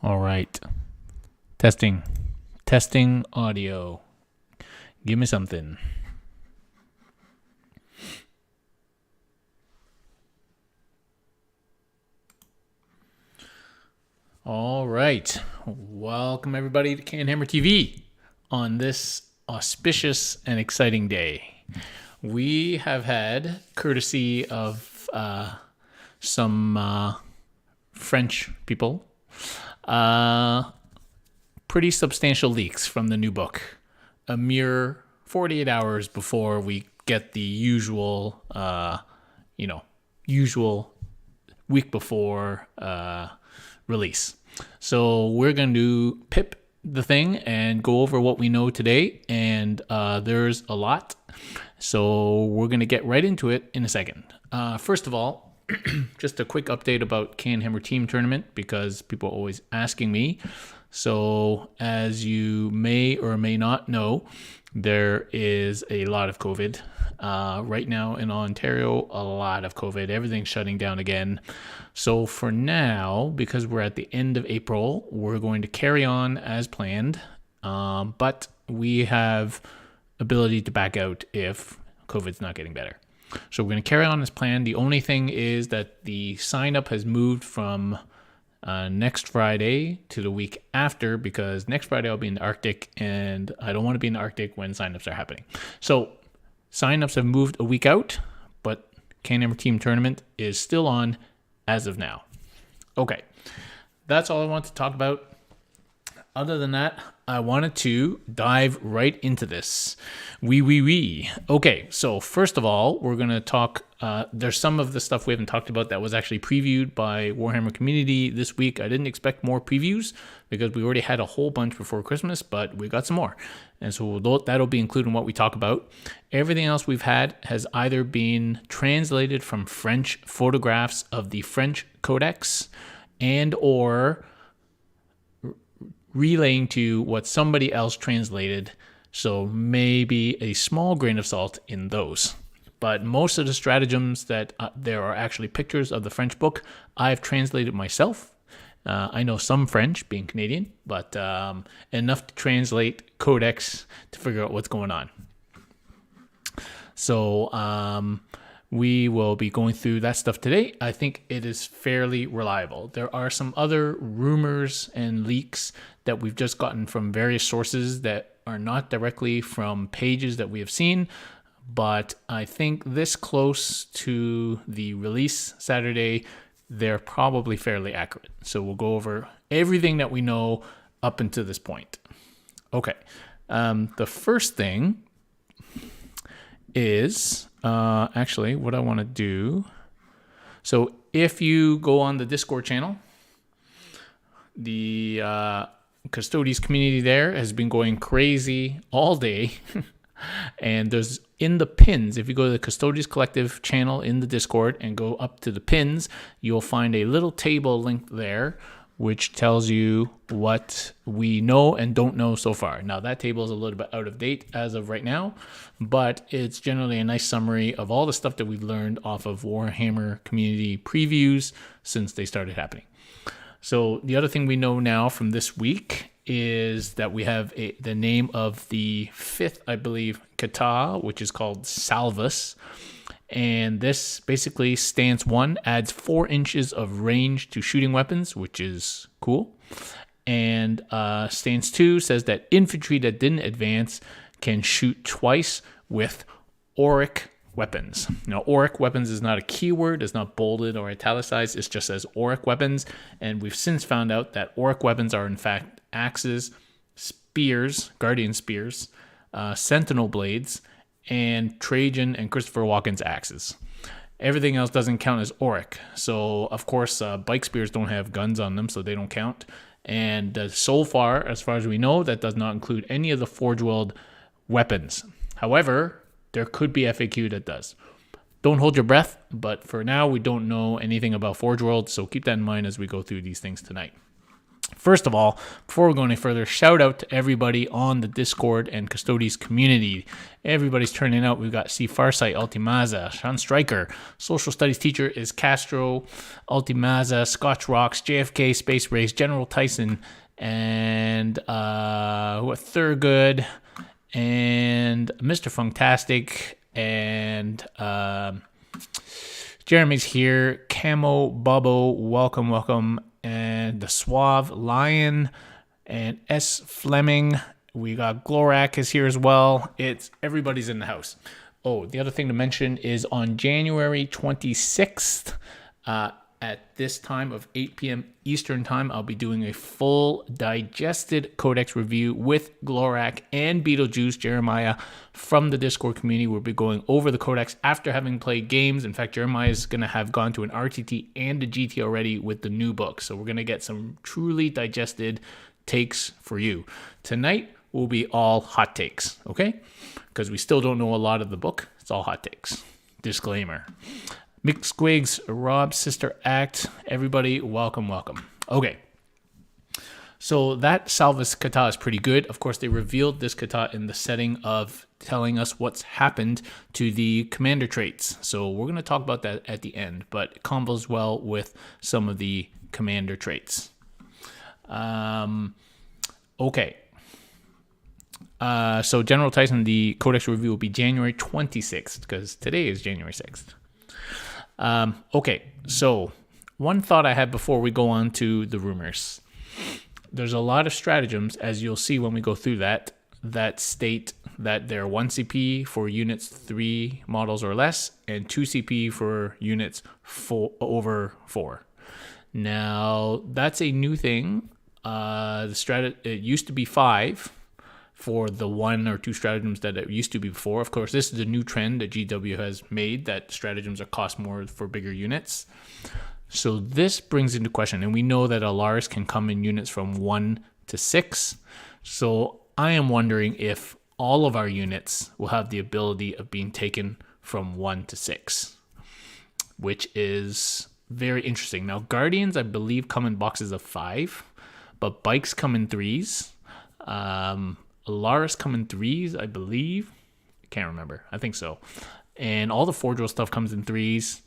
All right. Testing audio. Give me something. All right. Welcome everybody to Canhammer TV on this auspicious and exciting day. We have had, courtesy of some French people, pretty substantial leaks from the new book, a mere 48 hours before we get the usual week before release. So we're going to pip the thing and go over what we know today, and there's a lot. So we're going to get right into it in a second. First of all, just a quick update about Canhammer Team Tournament, because people are always asking me. So as you may or may not know, there is a lot of COVID. Right now in Ontario, a lot of COVID. Everything's shutting down again. So for now, because we're at the end of April, we're going to carry on as planned. But we have ability to back out if COVID's not getting better. So we're going to carry on as planned. The only thing is that the sign up has moved from next Friday to the week after, because next Friday I'll be in the Arctic, and I don't want to be in the Arctic when signups are happening. So signups have moved a week out, but Canhammer Team Tournament is still on as of now. Okay, that's all I want to talk about. Other than that, I wanted to dive right into this. Okay, so first of all, we're going to talk, there's some of the stuff we haven't talked about that was actually previewed by Warhammer Community this week. I didn't expect more previews because we already had a whole bunch before Christmas, but we got some more. And so that'll be included in what we talk about. Everything else we've had has either been translated from French photographs of the French codex and or relaying to what somebody else translated, so maybe a small grain of salt in those. But most of the stratagems that there are actually pictures of the French book, I've translated myself. I know some French, being Canadian, but enough to translate codex to figure out what's going on. So we will be going through that stuff today. I think it is fairly reliable. There are some other rumors and leaks that we've just gotten from various sources that are not directly from pages that we have seen, but I think this close to the release Saturday, they're probably fairly accurate. So we'll go over everything that we know up until this point. Okay, the first thing is actually what I want to do. So if you go on the Discord channel, the Custodes community there has been going crazy all day. And there's in the pins, if you go to the Custodes Collective channel in the Discord and go up to the pins, you'll find a little table linked there which tells you what we know and don't know so far. Now, that table is a little bit out of date as of right now, but it's generally a nice summary of all the stuff that we've learned off of Warhammer community previews since they started happening. So the other thing we know now from this week is that we have the name of the 5th, I believe, kata, which is called Salvus. And this basically, stance 1 adds 4 inches of range to shooting weapons, which is cool. And stance 2 says that infantry that didn't advance can shoot twice with auric weapons. Now, auric weapons is not a keyword, it's not bolded or italicized, it just says auric weapons. And we've since found out that auric weapons are in fact axes, spears, guardian spears, sentinel blades, and Trajann and Christopher Walken's axes. Everything else doesn't count as auric. So, of course, bike spears don't have guns on them, so they don't count. And so far, as far as we know, that does not include any of the Forge World weapons. However, there could be FAQ that does. Don't hold your breath, but for now, we don't know anything about Forge World, so keep that in mind as we go through these things tonight. First of all, before we go any further, shout out to everybody on the Discord and Custodes community. Everybody's turning out. We've got C. Farsight, Ultimaza, Sean Stryker, Social Studies teacher is Castro, Ultimaza, Scotch Rocks, JFK, Space Race, General Tyson, and Thurgood, and Mr. Funktastic, and Jeremy's here, Camo, Bubbo, welcome, and the Suave Lion, and S. Fleming. We got Glorak is here as well. Everybody's in the house. Oh, the other thing to mention is on January 26th, at this time of 8 p.m. Eastern time, I'll be doing a full digested codex review with Glorak and Beetlejuice Jeremiah from the Discord community. We'll be going over the codex after having played games. In fact, Jeremiah is going to have gone to an RTT and a GT already with the new book. So we're going to get some truly digested takes for you. Tonight will be all hot takes, okay? Because we still don't know a lot of the book. It's all hot takes. Disclaimer. Mick Squigs, Rob, Sister Act, everybody, welcome. Okay, so that Salvus kata is pretty good. Of course, they revealed this kata in the setting of telling us what's happened to the commander traits. So we're going to talk about that at the end, but it combos well with some of the commander traits. Okay. So General Tyson, the Codex review will be January 26th, because today is January 6th. Okay, so one thought I had before we go on to the rumors. There's a lot of stratagems, as you'll see when we go through that state that they're 1 CP for units 3 models or less, and 2 CP for units over 4. Now, that's a new thing. It used to be 5 for the 1 or 2 stratagems that it used to be before. Of course, this is a new trend that GW has made, that stratagems are cost more for bigger units. So this brings into question, and we know that Alaris can come in units from 1 to 6. So I am wondering if all of our units will have the ability of being taken from 1 to 6, which is very interesting. Now, Guardians, I believe, come in boxes of 5, but bikes come in 3s. Alaris come in 3s, I believe. I can't remember. I think so. And all the Forge World stuff comes in 3s.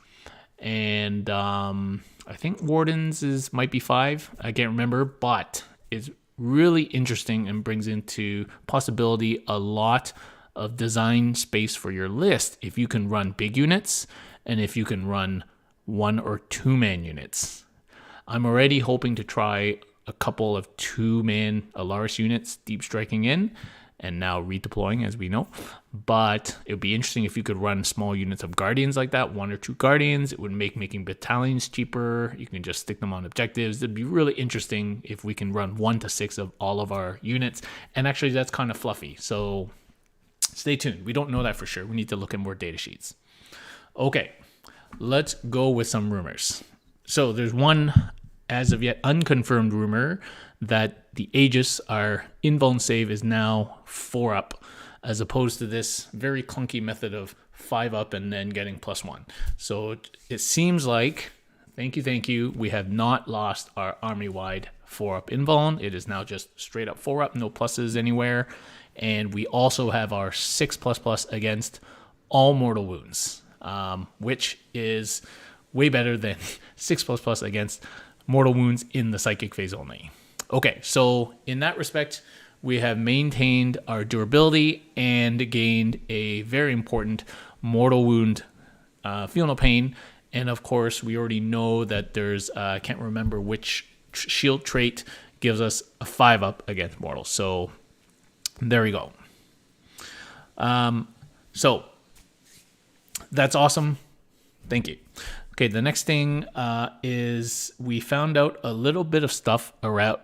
And I think Wardens might be 5. I can't remember. But it's really interesting and brings into possibility a lot of design space for your list if you can run big units and if you can run 1 or 2-man units. I'm already hoping to try a couple of 2-man Alaris units deep striking in and now redeploying, as we know. But it would be interesting if you could run small units of Guardians like that, 1 or 2 Guardians. It would make making battalions cheaper. You can just stick them on objectives. It'd be really interesting if we can run 1 to 6 of all of our units. And actually, that's kind of fluffy. So stay tuned. We don't know that for sure. We need to look at more data sheets. Okay, let's go with some rumors. So there's one as of yet unconfirmed rumor that the Aegis, our invuln save, is now 4 up. as opposed to this very clunky method of 5 up and then getting +1. So it seems like, thank you, we have not lost our army-wide 4 up invuln. It is now just straight up 4 up, no pluses anywhere. And we also have our 6++ against all mortal wounds, which is way better than 6++ against mortal wounds in the psychic phase only. Okay, so in that respect, we have maintained our durability and gained a very important mortal wound, feel no pain. And of course, we already know that there's, I can't remember which shield trait gives us a 5 up against mortals. So there we go. So that's awesome. Thank you. Okay, the next thing is we found out a little bit of stuff about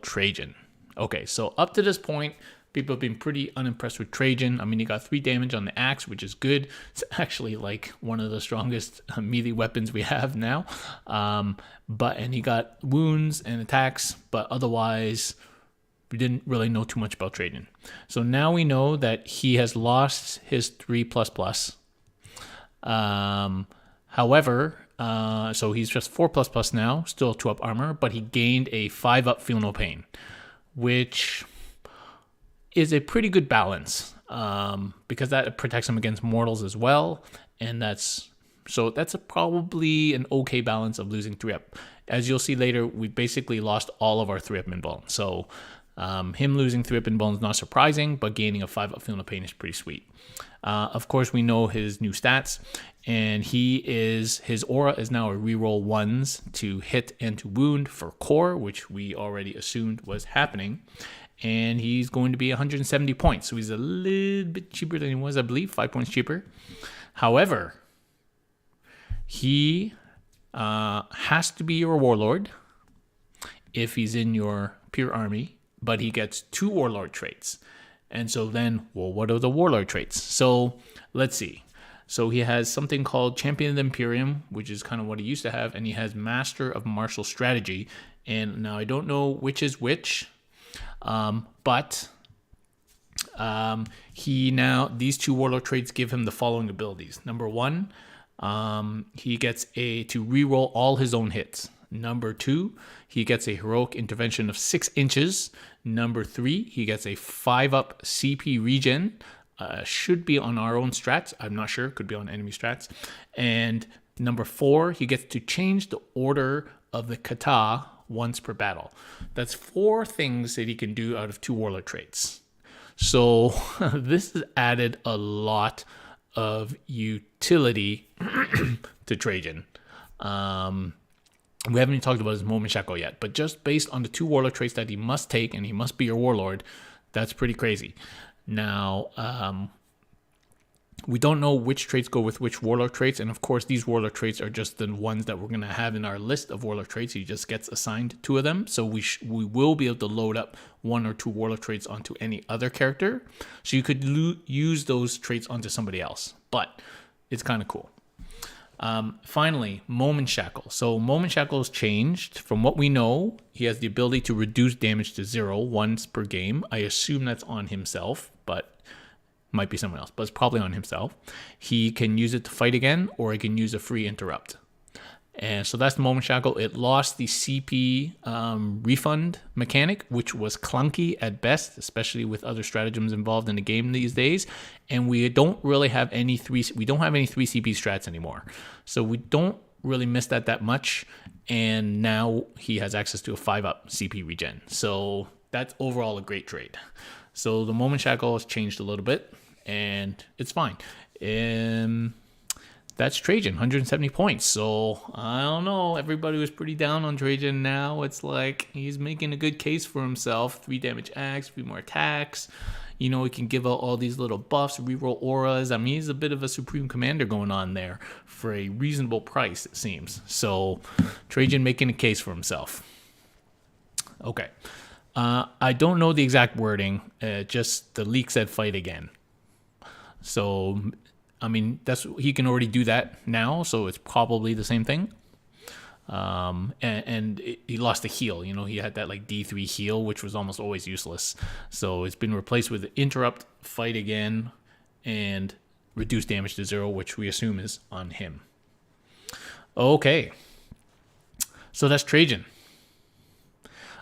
Trajann. Okay, so up to this point, people have been pretty unimpressed with Trajann. I mean, he got 3 damage on the axe, which is good. It's actually like one of the strongest melee weapons we have now. And he got wounds and attacks, but otherwise, we didn't really know too much about Trajann. So now we know that he has lost his 3++. However, so he's just 4++ now, still 2 up armor, but he gained a 5 up feel no pain, which is a pretty good balance, because that protects him against mortals as well, and that's probably an okay balance of losing 3 up. As you'll see later, we basically lost all of our 3 up invuln. So him losing 3 up invuln is not surprising, but gaining a 5 up feel no pain is pretty sweet. Of course, we know his new stats, and his aura is now a reroll 1s to hit and to wound for core, which we already assumed was happening. And he's going to be 170 points, so he's a little bit cheaper than he was, I believe, 5 points cheaper. However, he has to be your warlord if he's in your pure army, but he gets 2 warlord traits. And so then, well, what are the warlord traits? So let's see. So he has something called Champion of the Imperium, which is kind of what he used to have, and he has Master of Martial Strategy. And now I don't know which is which, but these 2 warlord traits give him the following abilities. Number 1, he gets to reroll all his own hits. Number 2, he gets a heroic intervention of 6 inches. Number 3, he gets a 5 up CP regen. Should be on our own strats. I'm not sure. Could be on enemy strats. And number 4, he gets to change the order of the kata once per battle. That's 4 things that he can do out of 2 warlord traits. So this has added a lot of utility to Trajann. We haven't even talked about his moment shackle yet, but just based on the 2 warlord traits that he must take, and he must be your warlord, that's pretty crazy. Now, we don't know which traits go with which warlord traits, and of course these warlord traits are just the ones that we're going to have in our list of warlord traits. He just gets assigned 2 of them, so we will be able to load up 1 or 2 warlord traits onto any other character, so you could use those traits onto somebody else, but it's kind of cool. Finally, Moment Shackle. So Moment Shackle has changed. From what we know, he has the ability to reduce damage to 0 once per game. I assume that's on himself, but might be someone else, but it's probably on himself. He can use it to fight again, or he can use a free interrupt. And so that's the Moment Shackle. It lost the CP refund mechanic, which was clunky at best, especially with other stratagems involved in the game these days. And we don't really have any 3 CP strats anymore. So we don't really miss that much. And now he has access to a 5 up CP regen. So that's overall a great trade. So the Moment Shackle has changed a little bit, and it's fine. That's Trajann, 170 points. So I don't know. Everybody was pretty down on Trajann. Now it's like he's making a good case for himself. 3 damage axe, 3 more attacks. You know, he can give out all these little buffs, reroll auras. I mean, he's a bit of a supreme commander going on there for a reasonable price, it seems. So Trajann making a case for himself. Okay. I don't know the exact wording. Just the leak said fight again. So, I mean, he can already do that now, so it's probably the same thing. and he lost a heal. You know, he had that like D3 heal, which was almost always useless. So it's been replaced with interrupt, fight again, and reduce damage to 0, which we assume is on him. Okay, so that's Trajann.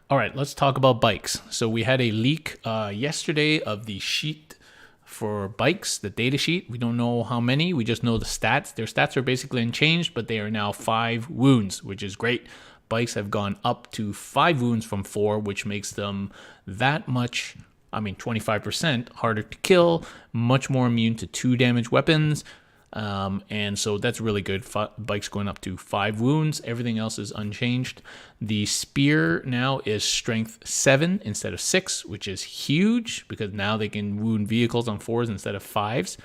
All right, let's talk about bikes. So we had a leak yesterday of the sheet for bikes, the data sheet. We don't know how many, we just know the stats. Their stats are basically unchanged, but they are now 5 wounds, which is great. Bikes have gone up to 5 wounds from 4, which makes them that much, 25% harder to kill, much more immune to 2 damage weapons. And so that's really good. Bikes going up to 5 wounds. Everything else is unchanged. The spear now is strength 7 instead of 6, which is huge because now they can wound vehicles on 4s instead of 5s.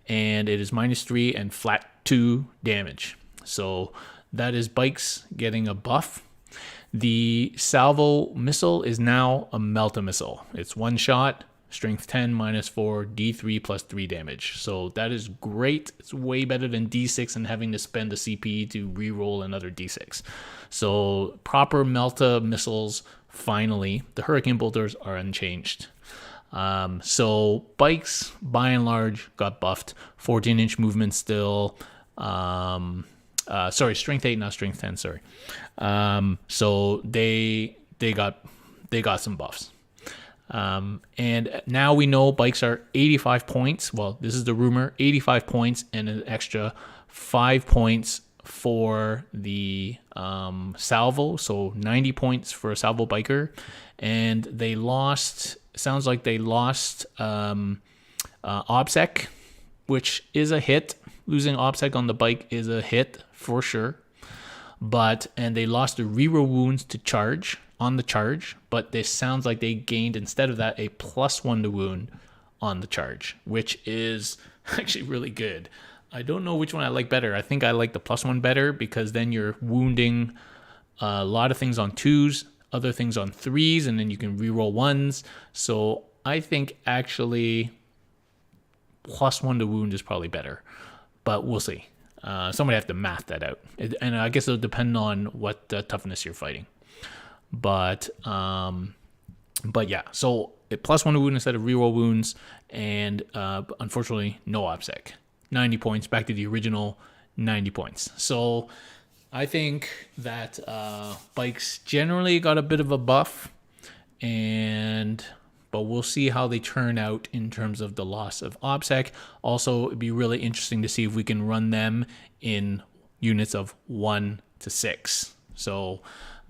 And it is -3 and flat 2 damage. So that is bikes getting a buff. The salvo missile is now a melta missile. It's one shot. Strength 10 -4, D3 plus 3 damage. So that is great. It's way better than D6 and having to spend the CP to reroll another D6. So proper melta missiles, finally. The hurricane bolters are unchanged. So bikes, by and large, got buffed. 14-inch movement still. Strength 8, not strength 10, sorry. So they got some buffs. And now we know bikes are 85 points. Well, this is the rumor, 85 points and an extra 5 points for the salvo. So 90 points for a salvo biker. And they lost, sounds like they lost OBSEC, which is a hit. Losing OBSEC on the bike is a hit for sure. And they lost the reroll wounds to charge. On the charge, but this sounds like they gained instead of that a +1 to wound on the charge, which is actually really good. I don't know which one I like better. I think I like the +1 better because then you're wounding a lot of things on 2s, other things on 3s, and then you can reroll 1s. So I think actually +1 to wound is probably better, but we'll see. Somebody have to math that out, and I guess it'll depend on what toughness you're fighting. But yeah, so it +1 to wound instead of reroll wounds, and unfortunately no OBSEC. 90 points, back to the original 90 points. So I think that bikes generally got a bit of a buff, but we'll see how they turn out in terms of the loss of OBSEC. Also, it'd be really interesting to see if we can run them in units of 1 to 6.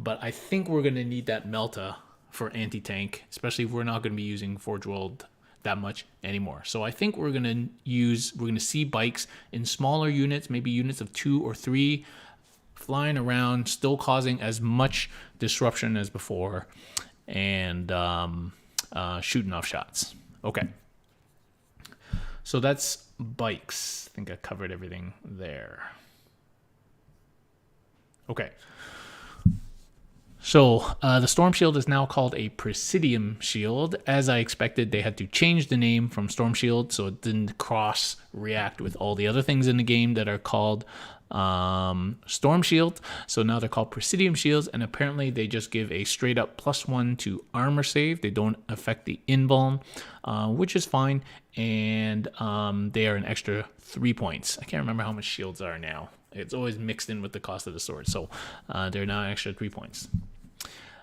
But I think we're going to need that melta for anti-tank, especially if we're not going to be using Forge World that much anymore. So I think we're going to see bikes in smaller units, maybe units of 2 or 3, flying around, still causing as much disruption as before, and shooting off shots. Okay. So that's bikes. I think I covered everything there. Okay. So the Storm Shield is now called a Presidium Shield. As I expected, they had to change the name from Storm Shield so it didn't cross-react with all the other things in the game that are called Storm Shield. So now they're called Presidium Shields, and apparently they just give a straight-up +1 to armor save. They don't affect the invuln, which is fine, and they are an extra 3 points. I can't remember how much shields are now. It's always mixed in with the cost of the sword, so they're now an extra 3 points.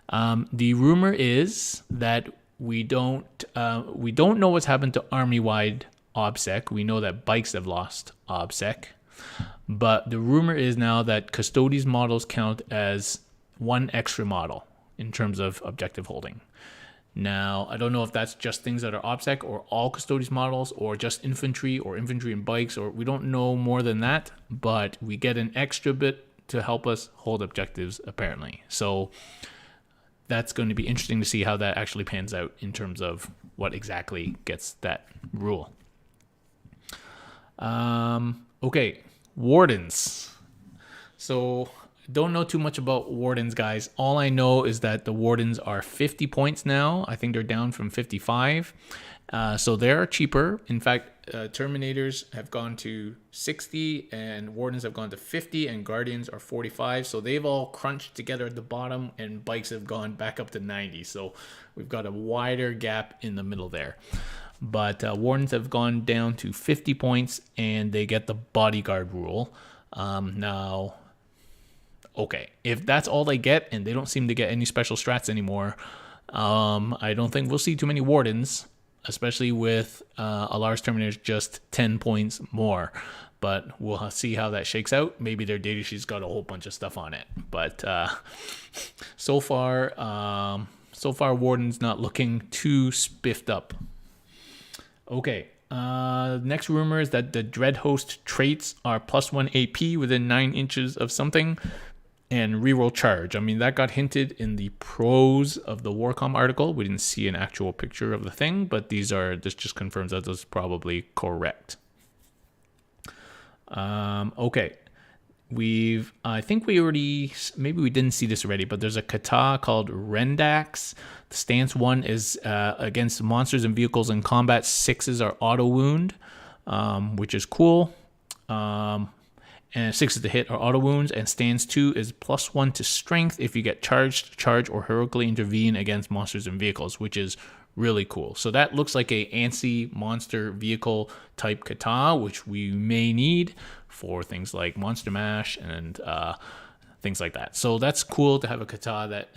The rumor is that we don't know what's happened to army-wide OBSEC. We know that bikes have lost OBSEC, but the rumor is now that Custodes models count as 1 extra model in terms of objective holding. Now, I don't know if that's just things that are OBSEC or all Custodes models or just infantry or infantry and bikes, or we don't know more than that, but we get an extra bit to help us hold objectives apparently. So that's going to be interesting to see how that actually pans out in terms of what exactly gets that rule. Okay, Wardens. So don't know too much about Wardens, guys. All I know is that the Wardens are 50 points now. I think they're down from 55. So they're cheaper. In fact, Terminators have gone to 60, and Wardens have gone to 50, and Guardians are 45. So they've all crunched together at the bottom, and Bikes have gone back up to 90. So we've got a wider gap in the middle there. But Wardens have gone down to 50 points, and they get the Bodyguard rule. Now, okay, if that's all they get, and they don't seem to get any special strats anymore, I don't think we'll see too many Wardens, especially with Alar's Terminators just 10 points more. But we'll see how that shakes out. Maybe their datasheet's got a whole bunch of stuff on it. But so far, Warden's not looking too spiffed up. Okay, next rumor is that the Dreadhost traits are +1 AP within 9 inches of something, and reroll charge. I mean, that got hinted in the pros of the Warcom article. We didn't see an actual picture of the thing, but this just confirms that this is probably correct. Okay. I think we already, maybe we didn't see this already, but there's a kata called Rendax. The stance 1 is against monsters and vehicles in combat. 6s are auto wound, which is cool. And 6 to hit are auto wounds, and stance 2 is +1 to strength if you get charged, charge, or heroically intervene against monsters and vehicles, which is really cool. So that looks like a ANSI monster vehicle type kata, which we may need for things like Monster Mash and things like that. So that's cool to have a kata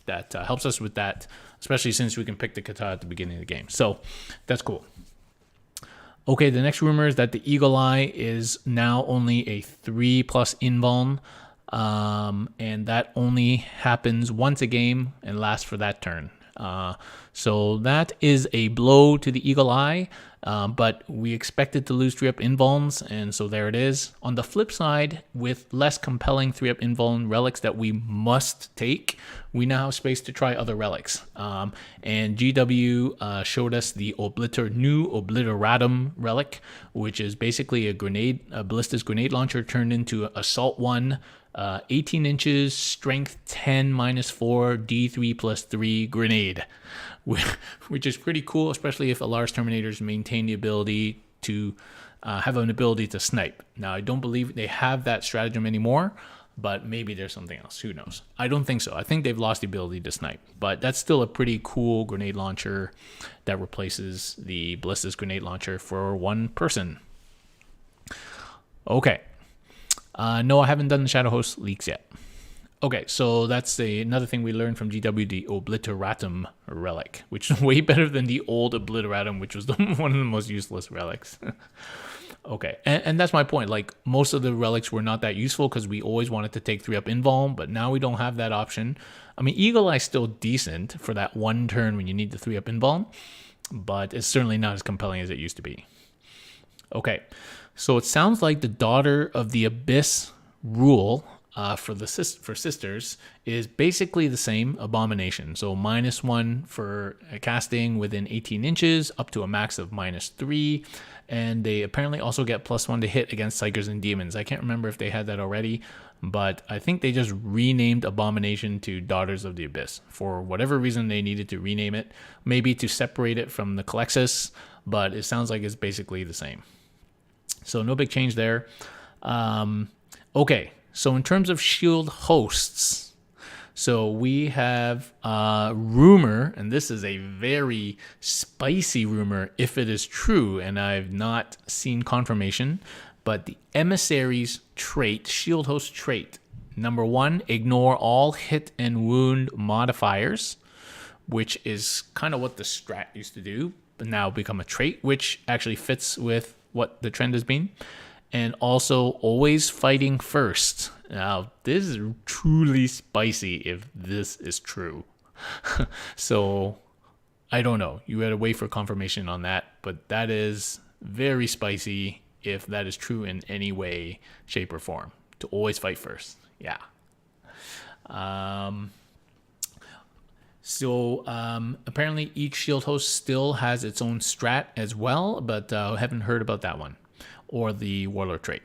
that helps us with that, especially since we can pick the kata at the beginning of the game. So that's cool. Okay, the next rumor is that the Eagle Eye is now only a 3+ invuln, and that only happens once a game and lasts for that turn. So that is a blow to the Eagle Eye, but we expected to lose 3-up invulns, and so there it is. On the flip side, with less compelling 3-up invuln relics that we must take, we now have space to try other relics. And GW showed us the new Obliteratum relic, which is basically a ballistic grenade launcher turned into Assault 1, 18 inches, strength 10 -4, D3 +3 grenade, which is pretty cool, especially if Alar's Terminators maintain the ability to have an ability to snipe. Now, I don't believe they have that stratagem anymore, but maybe there's something else. Who knows? I don't think so. I think they've lost the ability to snipe, but that's still a pretty cool grenade launcher that replaces the ballistic grenade launcher for one person. Okay. No, I haven't done the Shadowhost leaks yet. Okay, so that's another thing we learned from GW, the Obliteratum relic, which is way better than the old Obliteratum, which was one of the most useless relics. Okay, and that's my point. Like, most of the relics were not that useful because we always wanted to take 3-up invuln, but now we don't have that option. I mean, Eagle Eye's still decent for that one turn when you need the 3-up invuln, but it's certainly not as compelling as it used to be. Okay, so it sounds like the Daughter of the Abyss rule for sisters is basically the same abomination. So -1 for casting within 18 inches up to a max of -3. And they apparently also get +1 to hit against Psykers and Demons. I can't remember if they had that already, but I think they just renamed Abomination to Daughters of the Abyss. For whatever reason, they needed to rename it. Maybe to separate it from the Calexis, but it sounds like it's basically the same. So no big change there. Okay, so in terms of shield hosts, so we have a rumor, and this is a very spicy rumor if it is true, and I've not seen confirmation, but the Emissaries trait, shield host trait, number 1, ignore all hit and wound modifiers, which is kind of what the strat used to do, but now become a trait, which actually fits with what the trend has been. And also always fighting first. Now, this is truly spicy if this is true. So, I don't know. You had to wait for confirmation on that, but that is very spicy if that is true in any way, shape, or form. To always fight first. Yeah. Apparently each shield host still has its own strat as well, but I haven't heard about that one. Or the Warlord trait.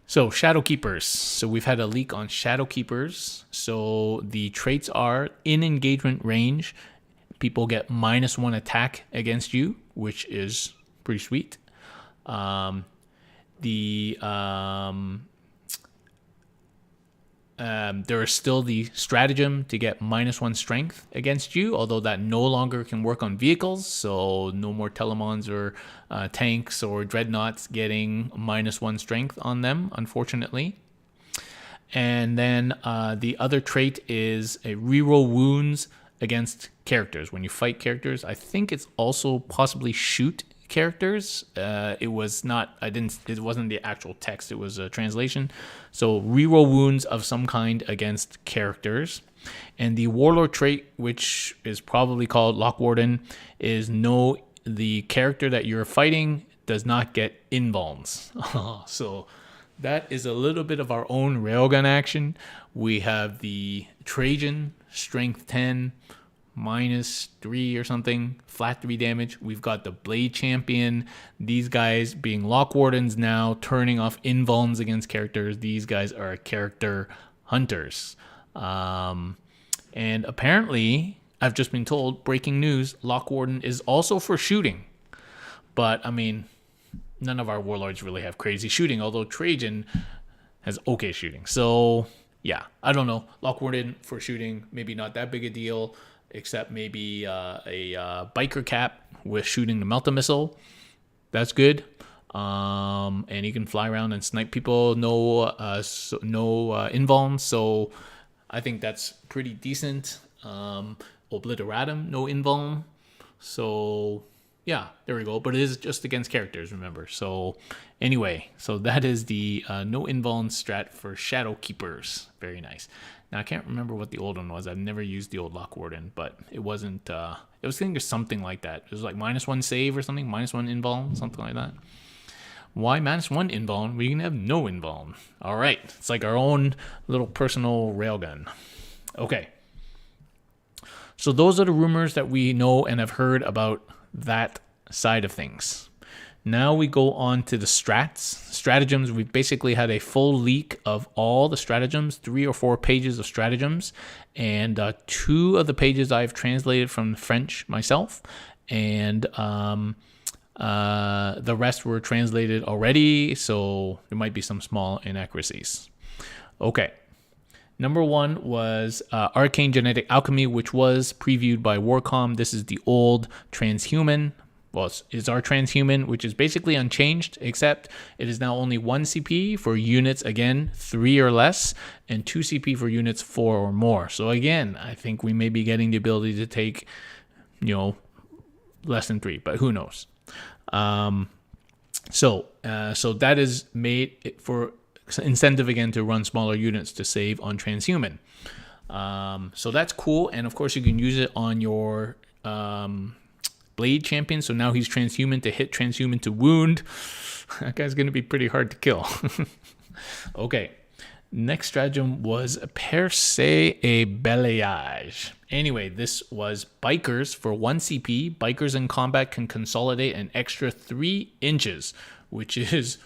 So, Shadow Keepers. So, we've had a leak on Shadow Keepers. So, the traits are in engagement range. People get -1 attack against you, which is pretty sweet. The there is still the stratagem to get -1 strength against you, although that no longer can work on vehicles. So no more Telemons or tanks or dreadnoughts getting -1 strength on them, unfortunately. And then the other trait is a reroll wounds against characters. When you fight characters, I think it's also possibly shoot characters. It was not, it wasn't the actual text, it was a translation. So reroll wounds of some kind against characters. And the warlord trait, which is probably called Lockwarden, is the character that you're fighting does not get invulns. So that is a little bit of our own railgun action. We have the Trajann, strength 10, -3 or something, flat 3 damage. We've got the Blade Champion. These guys being Lockwardens now, turning off invulns against characters. These guys are character hunters. And apparently, I've just been told, breaking news, Lockwarden is also for shooting. But, I mean, none of our warlords really have crazy shooting, although Trajann has okay shooting. So, yeah, I don't know. Lockwarden for shooting, maybe not that big a deal, except maybe a biker cap with shooting the melt-a-missile. That's good. And he can fly around and snipe people, no invuln. So I think that's pretty decent. Obliteratum, no invuln. So yeah, there we go. But it is just against characters, remember. So anyway, so that is the no invuln strat for Shadow Keepers. Very nice. Now I can't remember what the old one was. I've never used the old Lockwarden, but it wasn't. It was thinking of something like that. It was like -1 save or something, -1 invuln, something like that. Why -1 invuln? We can have no invuln. All right, it's like our own little personal railgun. Okay. So those are the rumors that we know and have heard about that side of things. Now we go on to the stratagems. We've basically had a full leak of all the stratagems, 3 or 4 pages of stratagems, and 2 of the pages I've translated from French myself, and the rest were translated already, so there might be some small inaccuracies. Okay. Number 1 was Arcane Genetic Alchemy, which was previewed by Warcom. This is the old transhuman. Well, it's our transhuman, which is basically unchanged, except it is now only 1 CP for units, again, 3 or less, and 2 CP for units 4 or more. So again, I think we may be getting the ability to take, less than 3, but who knows? So that is made for incentive again to run smaller units to save on transhuman. So that's cool, and of course you can use it on your Blade Champion. So now he's transhuman to hit, transhuman to wound. That guy's going to be pretty hard to kill. Okay. Next stratagem was Perce et Balayage. Anyway, this was bikers for 1 CP. Bikers in combat can consolidate an extra 3 inches, which is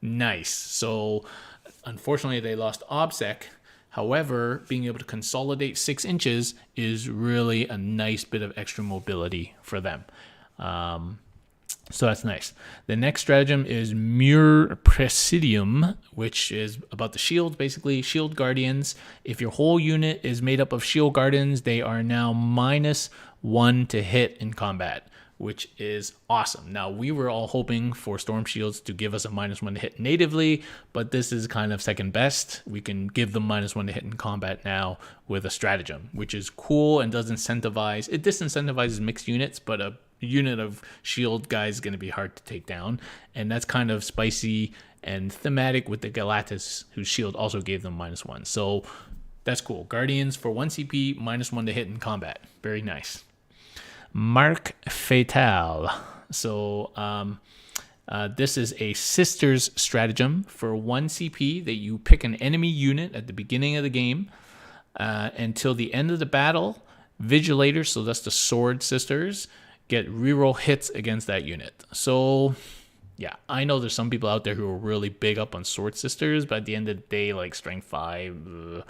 nice. So unfortunately they lost OBSEC. However, being able to consolidate 6 inches is really a nice bit of extra mobility for them. So that's nice. The next stratagem is Mur Presidium, which is about the shield, basically. Shield Guardians. If your whole unit is made up of Shield Guardians, they are now -1 to hit in combat, which is awesome. Now, we were all hoping for Storm Shields to give us a -1 to hit natively, but this is kind of second best. We can give them -1 to hit in combat now with a stratagem, which is cool and does incentivize. It disincentivizes mixed units, but a unit of shield guys is going to be hard to take down, and that's kind of spicy and thematic with the Galatas, whose shield also gave them -1. So that's cool. Guardians for 1 CP, -1 to hit in combat. Very nice. Marque Fatale. So this is a Sisters stratagem for 1 CP that you pick an enemy unit at the beginning of the game until the end of the battle. Vigilators, so that's the Sword Sisters, get reroll hits against that unit. So yeah, I know there's some people out there who are really big up on Sword Sisters, but at the end of the day, like strength 5,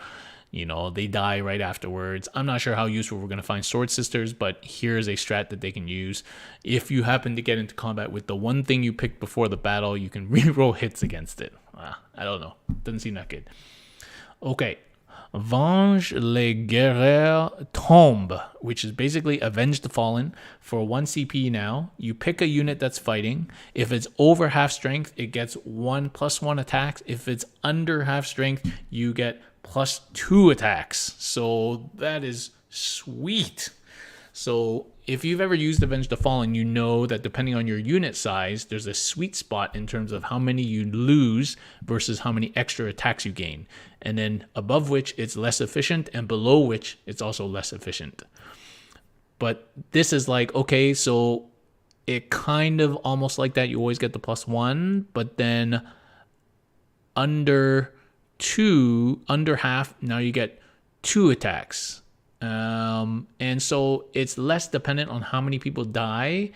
You know, they die right afterwards. I'm not sure how useful we're going to find Sword Sisters, but here's a strat that they can use. If you happen to get into combat with the one thing you picked before the battle, you can reroll hits against it. I don't know. Doesn't seem that good. Okay. Venge les guerriers tombe, which is basically avenge the fallen. For 1 CP now, you pick a unit that's fighting. If it's over half strength, it gets 1+1 attacks. If it's under half strength, you get +2 attacks. So that is sweet. So if you've ever used Avenge the Fallen, you know that depending on your unit size, there's a sweet spot in terms of how many you lose versus how many extra attacks you gain. And then above which it's less efficient, and below which it's also less efficient. But this is like, okay, so it kind of almost like that. You always get the +1, but then under half, now you get 2 attacks. And so it's less dependent on how many people die,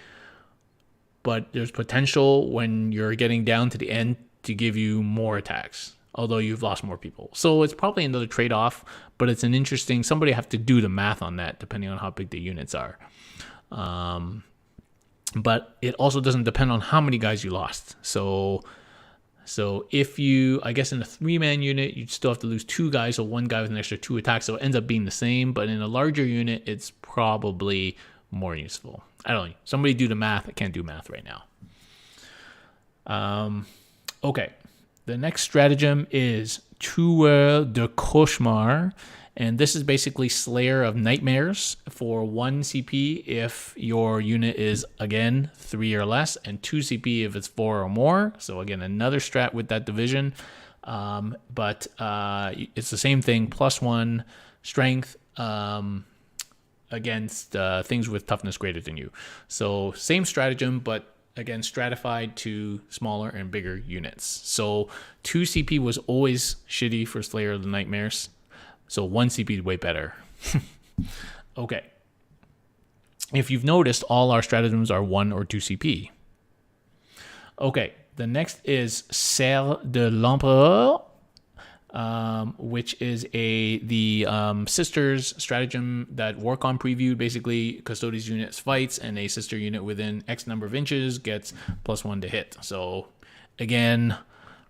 but there's potential when you're getting down to the end to give you more attacks, although you've lost more people. So it's probably another trade-off, but it's an interesting, somebody have to do the math on that depending on how big the units are. But it also doesn't depend on how many guys you lost. So if you, I guess in a 3-man unit, you'd still have to lose 2 guys, so 1 guy with an extra 2 attacks, so it ends up being the same. But in a larger unit, it's probably more useful. I don't know. Somebody do the math. I can't do math right now. Okay. The next stratagem is Tueur de Cauchemar. And this is basically Slayer of Nightmares for 1 CP if your unit is, again, 3 or less, and 2 CP if it's 4 or more. So, again, another strat with that division. But it's the same thing, +1 strength against things with toughness greater than you. So, same stratagem, but again, stratified to smaller and bigger units. So, 2 CP was always shitty for Slayer of the Nightmares. So 1 CP is way better. Okay. If you've noticed, all our stratagems are 1 or 2 CP. Okay. The next is Serre de l'Empereur, which is the sisters stratagem that Warcom previewed. Basically, Custodes units fights, and a sister unit within X number of inches gets +1 to hit. So, again,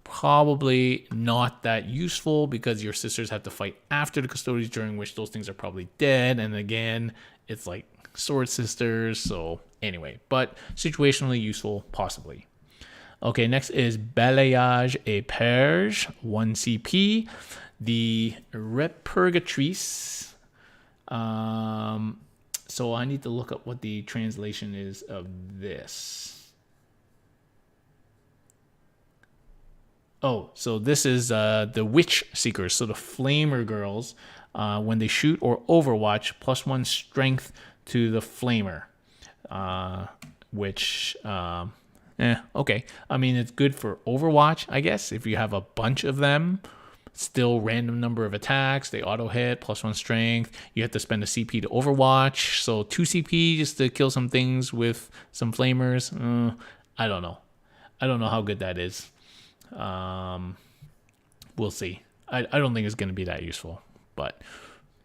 probably not that useful because your sisters have to fight after the Custodes, during which those things are probably dead. And again, it's like Sword Sisters. So anyway, but situationally useful, possibly. Okay, next is Balayage et Purge, 1 CP. The Repurgatrice. So I need to look up what the translation is of this. Oh, so this is the Witch Seekers. So the Flamer girls, when they shoot or overwatch, +1 strength to the Flamer. Which, okay. I mean, it's good for Overwatch, I guess. If you have a bunch of them, still random number of attacks. They auto hit, +1 strength. You have to spend a CP to Overwatch. So 2 CP just to kill some things with some Flamers. I don't know. I don't know how good that is. We'll see. I don't think it's going to be that useful, but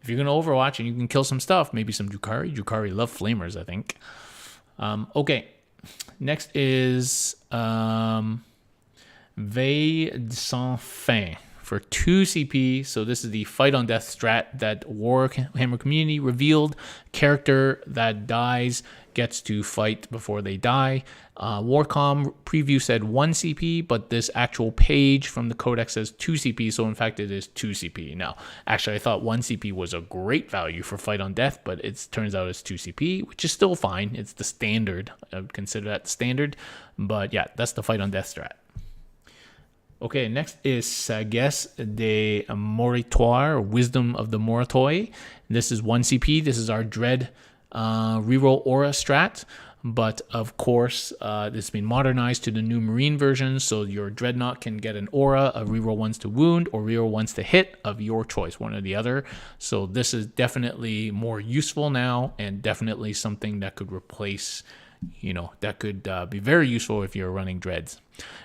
if you're going to Overwatch and you can kill some stuff, maybe some Drukhari love Flamers, I think. Okay, next is Veille sans fin for 2 CP. So this is the Fight on Death strat that Warhammer community revealed. Character that dies gets to fight before they die. Warcom preview said 1 CP, but this actual page from the codex says 2 CP, so in fact it is 2 CP. Now, actually I thought 1 CP was a great value for Fight on Death, but it turns out it's 2 CP, which is still fine. It's the standard. I would consider that standard, but yeah, that's the Fight on Death strat. Okay, next is Sagesse des Moritoires, Wisdom of the Moritoi. This is 1 CP. This is our Dread reroll aura strat, but of course it's been modernized to the new Marine version, so your Dreadnought can get an aura of reroll 1s to wound or reroll 1s to hit of your choice, one or the other. So this is definitely more useful now, and definitely something that could replace that could be very useful if you're running dreads.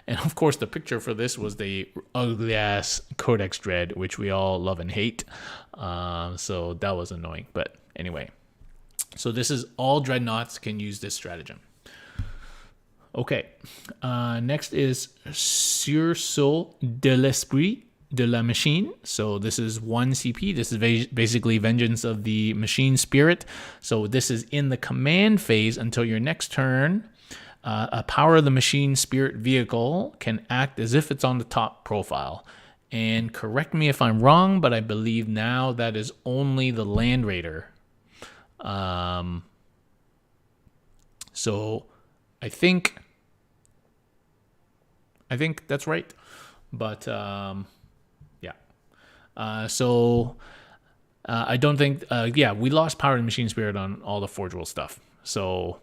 And of course, the picture for this was the ugly ass codex dread, which we all love and hate. So that was annoying. But anyway, so this is all dreadnoughts can use this stratagem. Okay, next is Sursaut de l'Esprit de la Machine. So this is 1 CP. This is basically Vengeance of the Machine Spirit. So this is in the command phase until your next turn. A Power of the Machine Spirit vehicle can act as if it's on the top profile. And correct me if I'm wrong, but I believe now that is only the Land Raider. So I think that's right. But yeah. So I don't think, we lost Power of the Machine Spirit on all the Forge World stuff. So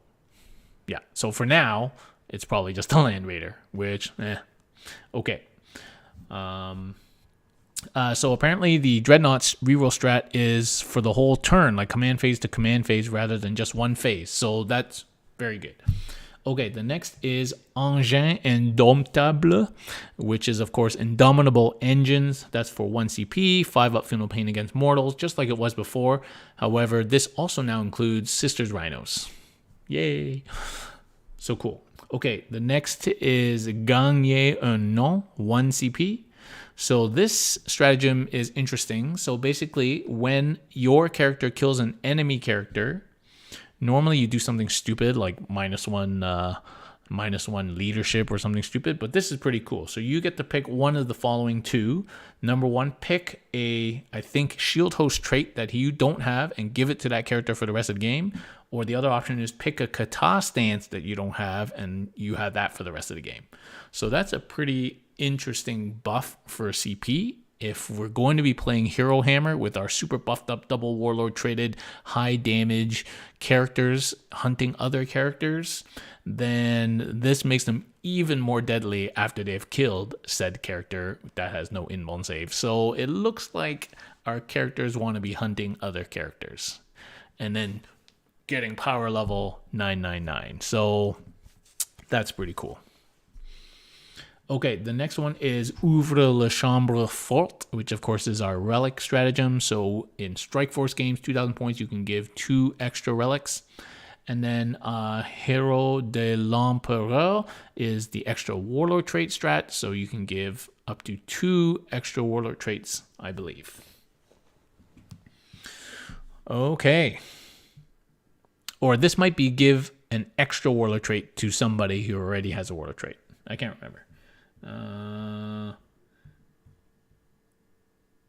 yeah. So for now, it's probably just a Land Raider, which, okay. So apparently the Dreadnought's reroll strat is for the whole turn, like command phase to command phase rather than just one phase. So that's very good. Okay, the next is Engin Indomptable, which is, of course, Indomitable Engines. That's for 1 CP, 5 up Final Pain against mortals, just like it was before. However, this also now includes Sisters Rhinos. Yay. So cool. Okay, the next is Gagner un nom, 1 CP. So this stratagem is interesting. So basically, when your character kills an enemy character, normally you do something stupid like -1 leadership or something stupid, but this is pretty cool. So you get to pick one of the following two. Number one, pick I think shield host trait that you don't have and give it to that character for the rest of the game. Or the other option is pick a kata stance that you don't have and you have that for the rest of the game. So that's a pretty interesting buff for CP. If we're going to be playing Hero Hammer with our super buffed up double warlord traded high damage characters hunting other characters, then this makes them even more deadly after they've killed said character that has no invuln save. So it looks like our characters want to be hunting other characters and then getting power level 999. So that's pretty cool. Okay, the next one is Ouvre la Chambre Forte, which of course is our relic stratagem. So in Strike Force games, 2,000 points, you can give 2 extra relics. And then Hero de l'Empereur is the extra warlord trait strat. So you can give up to 2 extra warlord traits, I believe. Okay. Or this might be give an extra warlord trait to somebody who already has a warlord trait. I can't remember.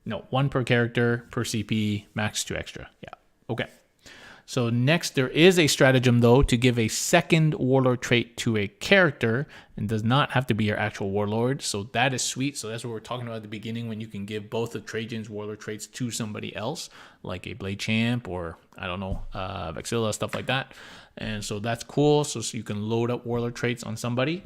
No, 1 per character per CP, max 2 extra. Yeah. Okay. So next, there is a stratagem, though, to give a second warlord trait to a character and does not have to be your actual warlord. So that is sweet. So that's what we're talking about at the beginning, when you can give both of Trajan's warlord traits to somebody else, like a Blade Champ or, I don't know, Vexilla, stuff like that. And so that's cool. So you can load up warlord traits on somebody.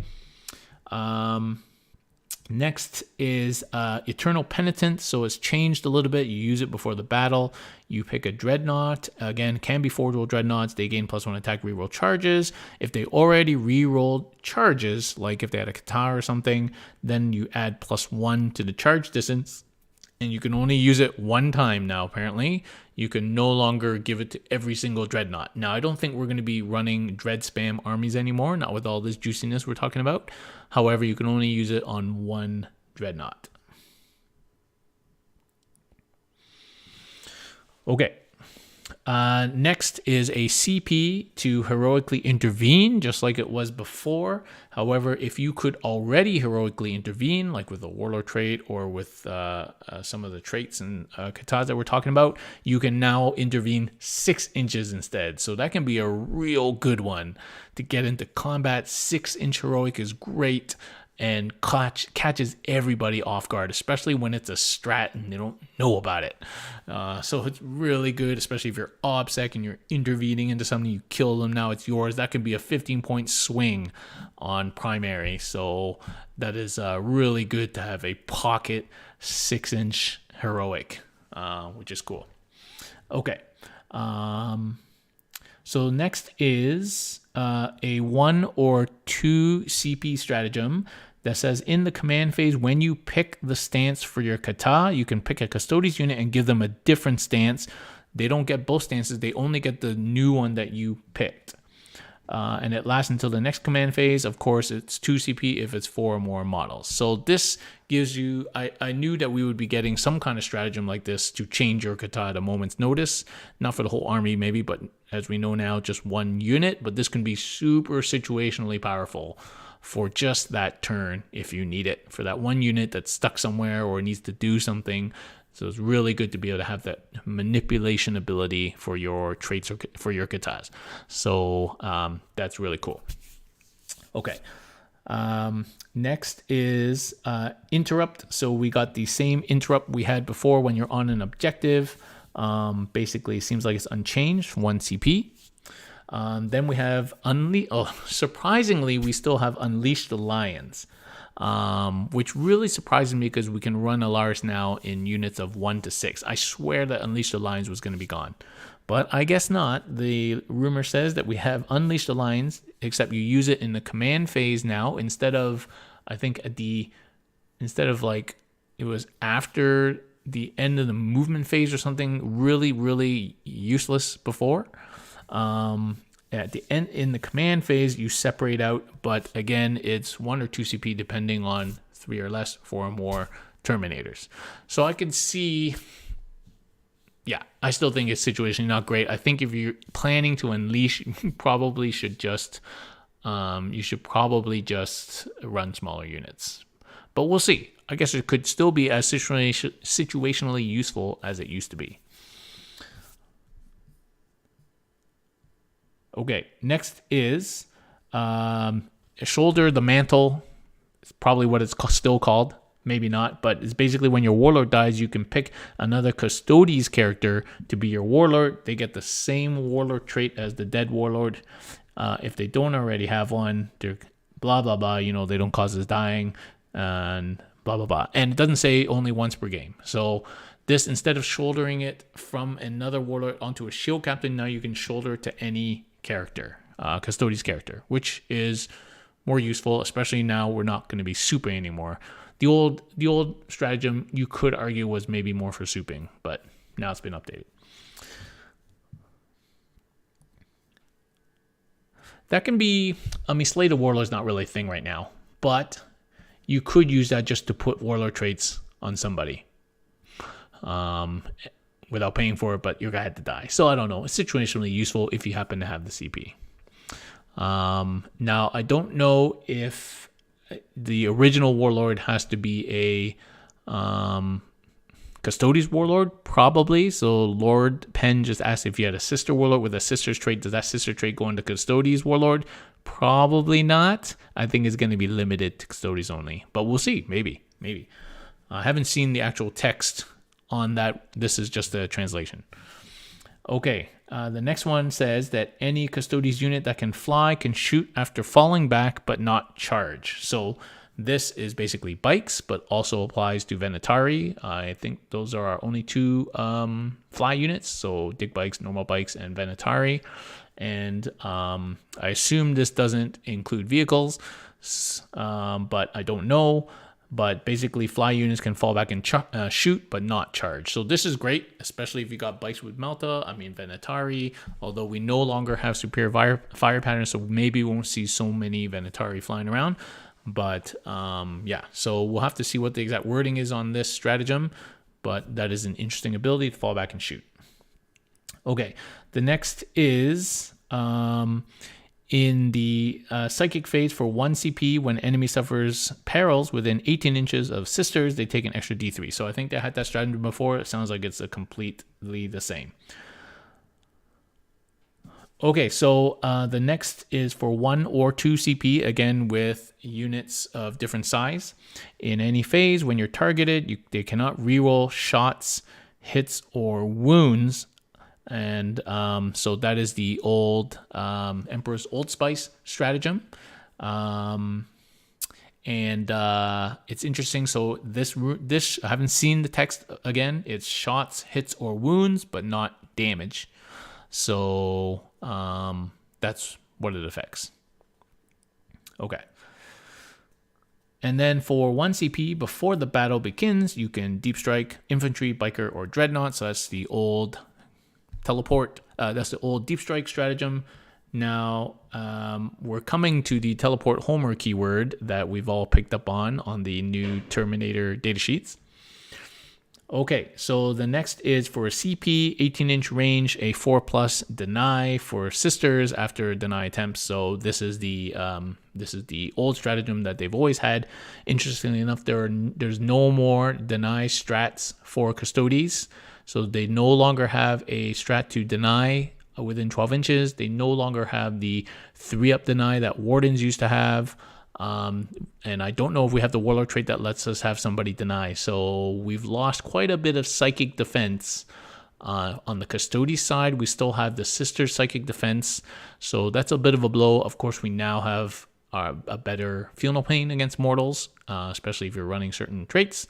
Next is Eternal Penitent. So it's changed a little bit. You use it before the battle. You pick a Dreadnought. Again, can be Forge World Dreadnoughts. They gain +1 attack, reroll charges. If they already rerolled charges, like if they had a Kata or something, then you add +1 to the charge distance. And you can only use it 1 time now, apparently. You can no longer give it to every single Dreadnought. Now, I don't think we're going to be running Dread spam armies anymore, not with all this juiciness we're talking about. However, you can only use it on 1 Dreadnought. Okay. Next is a CP to heroically intervene, just like it was before. However, if you could already heroically intervene, like with a warlord trait or with some of the traits and katas that we're talking about, you can now intervene 6 inches instead. So that can be a real good one to get into combat. 6-inch heroic is great and catches everybody off guard, especially when it's a strat and they don't know about it. So it's really good, especially if you're OBSEC and you're intervening into something, you kill them, now it's yours. That could be a 15-point swing on primary. So that is really good to have a pocket 6-inch heroic, which is cool. Okay. So next is a 1 or 2 CP stratagem that says in the command phase, when you pick the stance for your kata, you can pick a Custodes unit and give them a different stance. They don't get both stances. They only get the new one that you picked. And it lasts until the next command phase. Of course, it's 2 CP if it's 4 or more models. So this gives you, I knew that we would be getting some kind of stratagem like this to change your kata at a moment's notice. Not for the whole army maybe, but as we know now, just one unit. But this can be super situationally powerful for just that turn if you need it. For that one unit that's stuck somewhere or needs to do something. So it's really good to be able to have that manipulation ability for your traits or for your katas. So that's really cool. Okay. Next is interrupt. So we got the same interrupt we had before when you're on an objective. Basically, it seems like it's unchanged, 1 CP. Then we have surprisingly, we still have Unleash the Lions. Which really surprises me because we can run Alaris now in units of 1 to 6. I swear that Unleash the Lions was going to be gone, but I guess not. The rumor says that we have Unleash the Lions, except you use it in the command phase now instead of, I think like it was after the end of the movement phase or something really, really useless before. At the end, in the command phase, you separate out, but again, it's 1 or 2 CP depending on 3 or less, 4 or more Terminators. So I can see, yeah, I still think it's situationally not great. I think if you're planning to unleash, you probably should just, run smaller units. But we'll see. I guess it could still be as situationally useful as it used to be. Okay, next is Shoulder the Mantle. It's probably what it's still called. Maybe not, but it's basically when your warlord dies, you can pick another Custodes character to be your warlord. They get the same warlord trait as the dead warlord. If they don't already have one, they're blah, blah, blah. They don't cause us dying and blah, blah, blah. And it doesn't say only once per game. So this, instead of shouldering it from another warlord onto a shield captain, now you can shoulder it to any character, Custodes character, which is more useful, especially now we're not going to be souping anymore. The old stratagem, you could argue, was maybe more for souping, but now it's been updated. That can be, Slay the Warlord is not really a thing right now, but you could use that just to put warlord traits on somebody. Without paying for it, but your guy had to die. So I don't know. It's situationally useful if you happen to have the CP. Now, I don't know if the original warlord has to be a Custodes warlord, probably. So Lord Penn just asked if you had a sister warlord with a sister's trait. Does that sister trait go into Custodes warlord? Probably not. I think it's going to be limited to Custodes only. But we'll see. Maybe. I haven't seen the actual text on that. This is just a translation. Okay, the next one says that any Custodes unit that can fly can shoot after falling back but not charge. So this is basically bikes, but also applies to Venatari. I think those are our only 2 fly units, so Dig Bikes, Normal Bikes, and Venatari. And I assume this doesn't include vehicles, but I don't know. But basically, fly units can fall back and shoot, but not charge. So this is great, especially if you got bikes with Malta. Venatari, although we no longer have superior fire patterns, so maybe we won't see so many Venatari flying around. But yeah, so we'll have to see what the exact wording is on this stratagem. But that is an interesting ability to fall back and shoot. Okay, the next is in the psychic phase for 1 CP, when enemy suffers perils within 18 inches of sisters, they take an extra D3. So I think they had that stratagem before. It sounds like it's completely the same. Okay, so the next is for 1 or 2 CP, again with units of different size. In any phase, when you're targeted, they cannot reroll shots, hits, or wounds. And so that is the old Emperor's Old Spice stratagem. And it's interesting. So this I haven't seen the text again. It's shots, hits, or wounds, but not damage. So that's what it affects. Okay. And then for 1 CP, before the battle begins, you can deep strike infantry, biker, or dreadnought. So that's the old teleport. That's the old deep strike stratagem. Now we're coming to the teleport Homer keyword that we've all picked up on the new Terminator datasheets. Okay, so the next is for a CP, 18-inch range, a 4+ deny for sisters after deny attempts. So this is the old stratagem that they've always had. Interestingly enough, there's no more deny strats for Custodes. So they no longer have a strat to deny within 12 inches. They no longer have the 3-up deny that Wardens used to have. And I don't know if we have the Warlord trait that lets us have somebody deny. So we've lost quite a bit of psychic defense. On the Custodes side, we still have the Sister psychic defense. So that's a bit of a blow. Of course, we now have a better Feel No Pain against mortals, especially if you're running certain traits.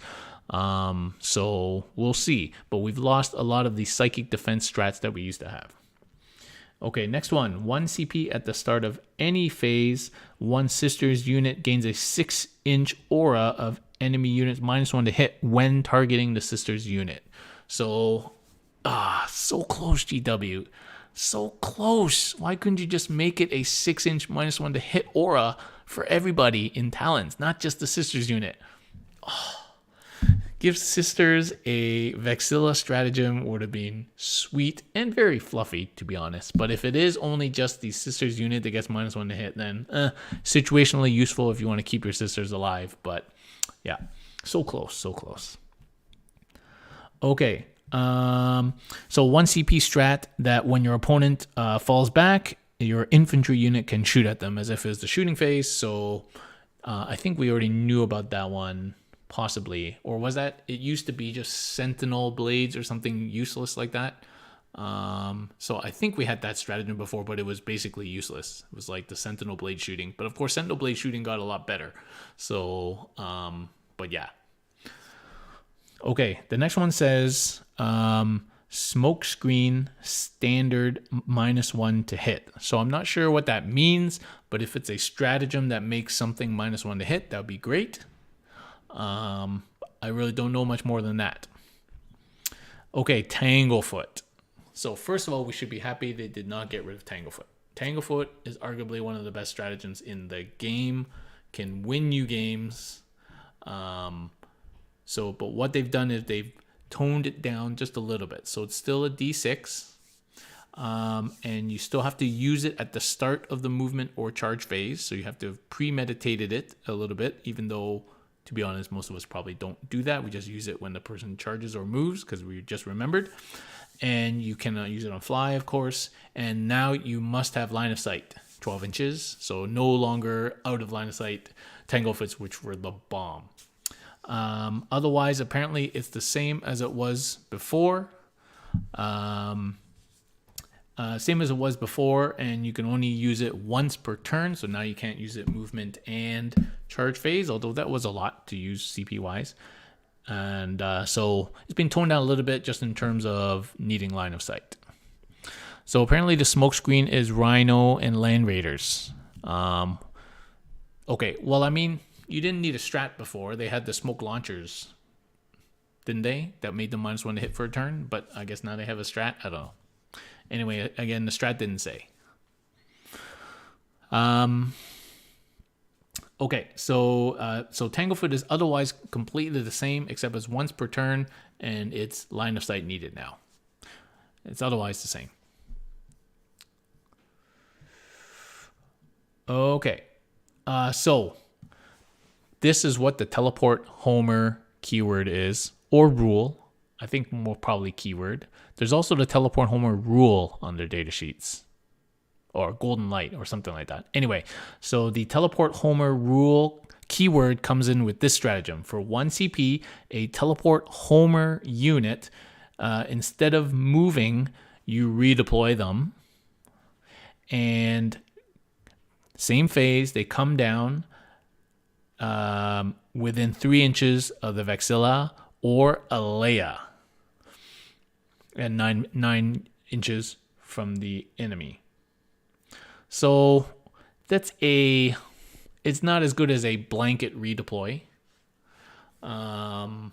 So we'll see. But we've lost a lot of the psychic defense strats that we used to have. Okay, next one. 1 CP at the start of any phase. 1 Sisters unit gains a 6-inch aura of enemy units -1 to hit when targeting the Sisters unit. So, so close, GW. So close. Why couldn't you just make it a 6-inch -1 to hit aura for everybody in Talons, not just the Sisters unit? Give Sisters a Vexilla stratagem would have been sweet and very fluffy, to be honest. But if it is only just the Sisters unit that gets -1 to hit, then situationally useful if you want to keep your Sisters alive. But yeah, so close, so close. Okay, so 1 CP strat that when your opponent falls back, your infantry unit can shoot at them as if it's the shooting phase. So I think we already knew about that one. Possibly, or was that it used to be just Sentinel blades or something useless like that? So I think we had that stratagem before, but it was basically useless. It was like the Sentinel blade shooting, but of course Sentinel blade shooting got a lot better. So but yeah. Okay, the next one says smoke screen standard -1 to hit. So I'm not sure what that means, but if it's a stratagem that makes something -1 to hit, that would be great. I really don't know much more than that. Okay, Tanglefoot. So first of all, we should be happy they did not get rid of Tanglefoot. Tanglefoot is arguably one of the best stratagems in the game, can win you games. But what they've done is they've toned it down just a little bit. So it's still a D6, and you still have to use it at the start of the movement or charge phase. So you have to have premeditated it a little bit, even though, to be honest, most of us probably don't do that. We just use it when the person charges or moves because we just remembered. And you cannot use it on fly, of course. And now you must have line of sight, 12 inches. So no longer out of line of sight Tanglefoots, which were the bomb. Otherwise, apparently, it's the same as it was before. Same as it was before, and you can only use it once per turn. So now you can't use it movement and charge phase, although that was a lot to use CP-wise. And so it's been toned down a little bit just in terms of needing line of sight. So apparently the smokescreen is Rhino and Land Raiders. Okay, well, I mean, you didn't need a strat before. They had the smoke launchers, didn't they? That made them -1 to hit for a turn, but I guess now they have a strat. I don't know. Anyway, again, the strat didn't say. Okay, so Tanglefoot is otherwise completely the same, except it's once per turn, and it's line of sight needed now. It's otherwise the same. Okay, so this is what the teleport Homer keyword is, or rule. I think more probably keyword. There's also the teleport Homer rule on their data sheets, or golden light or something like that. Anyway, so the teleport Homer rule keyword comes in with this stratagem. For 1 CP, a teleport Homer unit, instead of moving, you redeploy them. And same phase, they come down within 3 inches of the Vexilla or Alea, and 9 inches from the enemy. So it's not as good as a blanket redeploy. And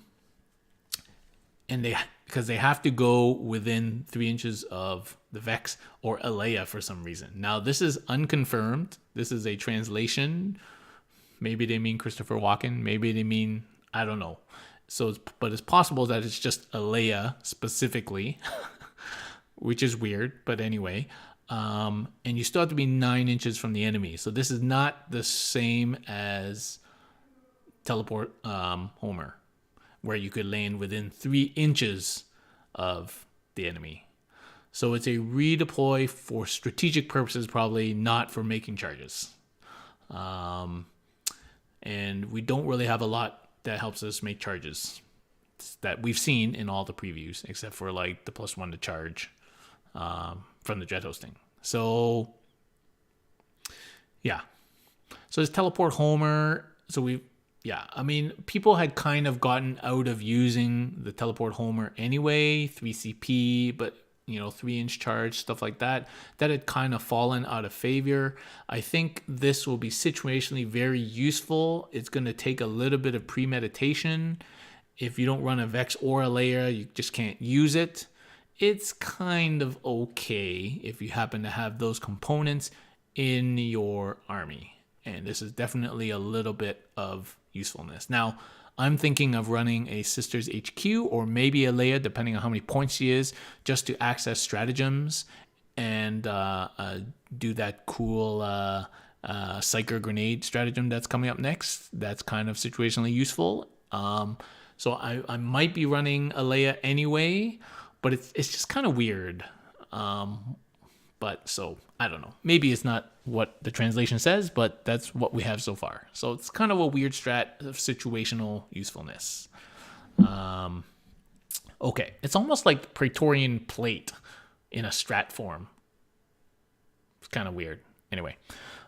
because they have to go within 3 inches of the Vex or Alea for some reason. Now, this is unconfirmed. This is a translation. Maybe they mean Christopher Walken. Maybe they mean, I don't know. But it's possible that it's just Alea specifically, which is weird. But anyway, and you still have to be 9 inches from the enemy. So this is not the same as Teleport Homer, where you could land within 3 inches of the enemy. So it's a redeploy for strategic purposes, probably not for making charges. And we don't really have a lot that helps us make charges that we've seen in all the previews, except for like the +1 to charge from the jet hosting. So yeah. So it's Teleport Homer. I mean, people had kind of gotten out of using the Teleport Homer anyway, 3 CP, but 3-inch charge, stuff like that had kind of fallen out of favor. I think this will be situationally very useful. It's going to take a little bit of premeditation. If you don't run a Vex or a layer, you just can't use it. It's kind of okay if you happen to have those components in your army. And this is definitely a little bit of usefulness. Now, I'm thinking of running a Sisters HQ or maybe a Leia, depending on how many points she is, just to access stratagems and do that cool Psyker Grenade stratagem that's coming up next. That's kind of situationally useful. So I might be running a Leia anyway, but it's just kind of weird. But so I don't know. Maybe it's not what the translation says, but that's what we have so far. So it's kind of a weird strat of situational usefulness. Okay, it's almost like Praetorian Plate in a strat form. It's kind of weird. Anyway.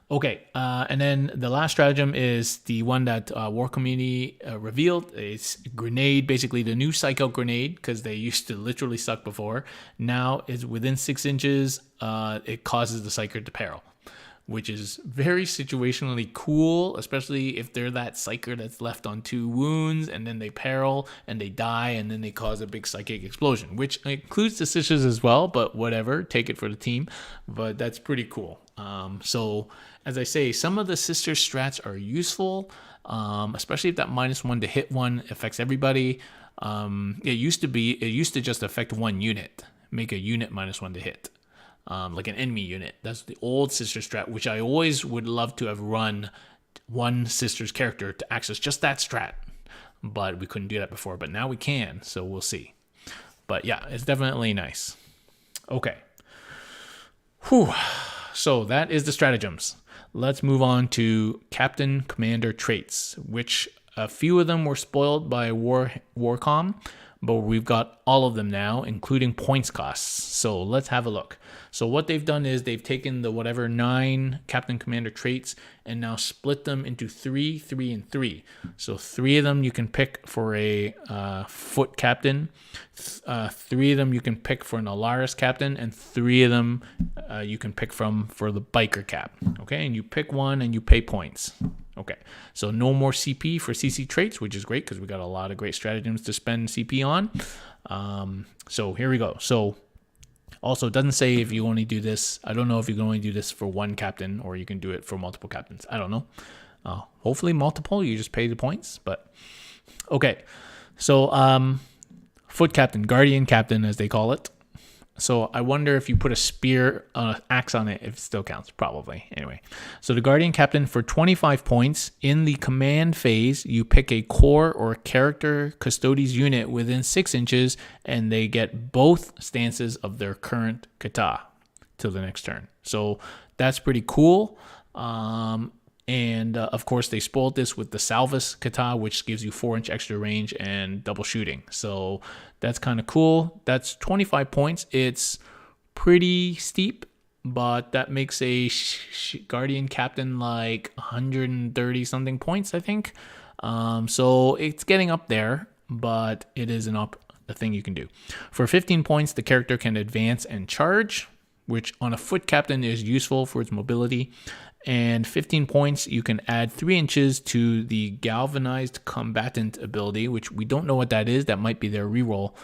Okay, and then the last stratagem is the one that War Community revealed. It's Grenade, basically the new Psycho Grenade, because they used to literally suck before. Now it's within 6 inches, it causes the Psyker to peril, which is very situationally cool, especially if they're that Psyker that's left on 2 wounds, and then they peril, and they die, and then they cause a big psychic explosion, which includes the Sisters as well, but whatever, take it for the team. But that's pretty cool. So, as I say, some of the Sister strats are useful, especially if that -1 to hit one affects everybody. It used to just affect one unit, make a unit -1 to hit. Like an enemy unit. That's the old Sister strat, which I always would love to have run one Sister's character to access just that strat. But we couldn't do that before, but now we can, so we'll see. But yeah, it's definitely nice. Okay. Whew. So that is the stratagems. Let's move on to Captain Commander traits, which a few of them were spoiled by Warcom, but we've got all of them now, including points costs. So let's have a look. So what they've done is they've taken the 9 Captain Commander traits and now split them into 3, 3, and 3. So 3 of them you can pick for a foot captain, 3 of them you can pick for an Alaris captain, and 3 of them you can pick for the biker cap. Okay, and you pick one and you pay points. Okay, so no more CP for CC traits, which is great because we got a lot of great stratagems to spend CP on. So here we go. So also, it doesn't say if you only do this. I don't know if you can only do this for one captain or you can do it for multiple captains. I don't know. Hopefully multiple, you just pay the points. But okay, so foot captain, guardian captain as they call it. So I wonder if you put a spear, axe on it, if it still counts. Probably. Anyway, so the Guardian Captain for 25 points in the command phase, you pick a core or character Custodes unit within 6 inches, and they get both stances of their current kata till the next turn. So that's pretty cool. And of course, they spoiled this with the Salvus kata, which gives you 4-inch extra range and double shooting. So that's kind of cool. That's 25 points. It's pretty steep, but that makes a Guardian Captain like 130 something points, I think. So it's getting up there, but it is a thing you can do. For 15 points, the character can advance and charge. which on a foot captain is useful for its mobility. And 15 points, you can add 3 inches to the galvanized combatant ability, which we don't know what that is. That might be their reroll.